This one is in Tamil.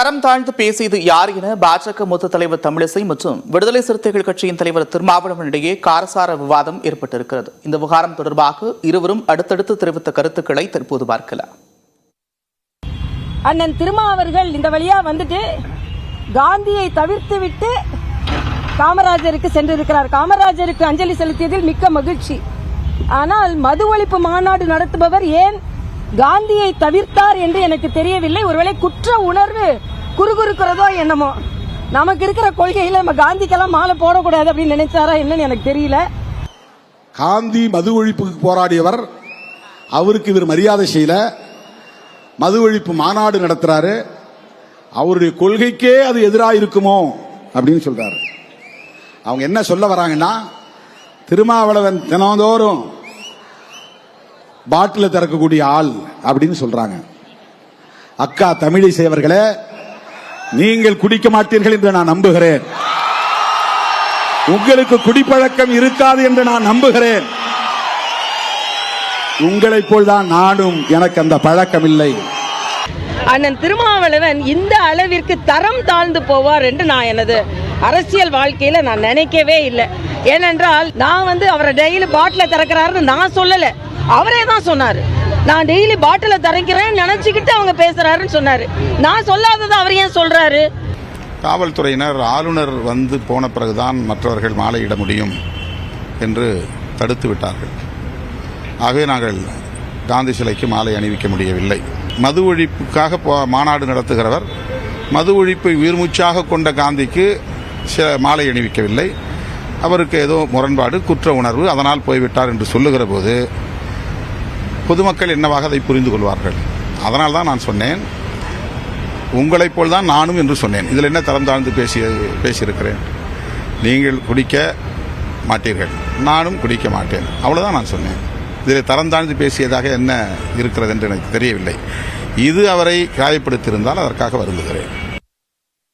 தரம் தாழ்ந்து பேசியது யார் என பாஜக மூத்த தலைவர் தமிழிசை மற்றும் விடுதலை சிறுத்தைகள் கட்சியின் தலைவர் திருமாவளவன் இடையே காரசார விவாதம் ஏற்பட்டிருக்கிறது. இந்த விவகாரம் தொடர்பாக இருவரும் அடுத்தடுத்து தெரிவித்த கருத்துக்களை தற்போது பார்க்கலாம். அண்ணன் திருமாவர்கள் இந்த வழியா வந்துட்டு காந்தியை தவிர்த்து விட்டு காமராஜருக்கு சென்றிருக்கிறார். காமராஜருக்கு அஞ்சலி செலுத்தியதில் மிக்க மகிழ்ச்சி. ஆனால் மது ஒழிப்பு மாநாடு நடத்துபவர் ஏன் காந்தியை தவிர்த்தார் என்று எனக்கு தெரியவில்லை. ஒருவேளை குற்ற உணர்வு குறுகுறுக்கிறதோ என்னமோ. நமக்கு இருக்கிற கொள்கையில நம்ம காந்திக்கெல்லாம் மாலை போடக்கூடாது அப்படின்னு நினைச்சாரா என்னன்னு எனக்கு தெரியல. காந்தி மது ஒழிப்புக்கு போராடியவர், அவருக்கு இவர் மரியாதை செய்யல. மது ஒழிப்பு மாநாடு நடத்துறாரு, அவருடைய கொள்கைக்கே அது எதிராக இருக்குமோ அப்படின்னு சொல்றாரு. அவங்க என்ன சொல்ல வராங்கன்னா, திருமாவளவன் தினந்தோறும் பாட்டில் திறக்கக்கூடிய ஆள் அப்படின்னு சொல்றாங்க. அக்கா தமிழிசை அவர்களே, நீங்கள் குடிக்க மாட்டீர்கள் என்று நான் நம்புகிறேன். உங்களுக்கு குடிப்பழக்கம் இருக்காது என்று நான் நம்புகிறேன். உங்களைப் போல்தான் நானும், எனக்கு அந்த பழக்கம் இல்லை. அண்ணன் திருமாவளவன் இந்த அளவிற்கு தரம் தாழ்ந்து போவார் என்று நான் எனது அரசியல் வாழ்க்கையில நான் நினைக்கவே இல்லை. ஏனென்றால் நான் அவரை டெய்லி பாட்டில் திறக்கிறாருன்னு நான் சொல்லல, அவரே தான் சொன்னாரு. நான் டெய்லி பாட்டில திறக்கிறேன் நினைச்சுக்கிட்டு அவங்க பேசுறாருன்னு சொன்னாரு. நான் சொல்லாததை அவர் ஏன் சொல்றாரு? காவல்துறையினர் ஆளுநர் வந்து போன பிறகுதான் மற்றவர்கள் மாலையிட முடியும் என்று தடுத்து விட்டார்கள். ஆகவே நாங்கள் காந்தி சிலைக்கு மாலை அணிவிக்க முடியவில்லை. மது ஒழிப்புக்காக மாநாடு நடத்துகிறவர் மது ஒழிப்பை உயிர்மூச்சாக கொண்ட காந்திக்கு மாலை அணிவிக்கவில்லை. அவருக்கு ஏதோ முரண்பாடு, குற்ற உணர்வு, அதனால் போய்விட்டார் என்று சொல்லுகிற போது பொதுமக்கள் என்னவாக அதை புரிந்து கொள்வார்கள். அதனால் தான் நான் சொன்னேன், உங்களைப் போல் தான் நானும் என்று சொன்னேன். இதில் என்ன தரம் தாழ்ந்து பேசியிருக்கிறேன்? நீங்கள் குடிக்க மாட்டீர்கள், நானும் குடிக்க மாட்டேன், அவ்வளோதான் நான் சொன்னேன். இதில் தரம் தாழ்ந்து பேசியதாக என்ன இருக்கிறது என்று எனக்கு தெரியவில்லை. இது அவரை காயப்படுத்தியிருந்தால் அதற்காக வருந்துகிறேன்.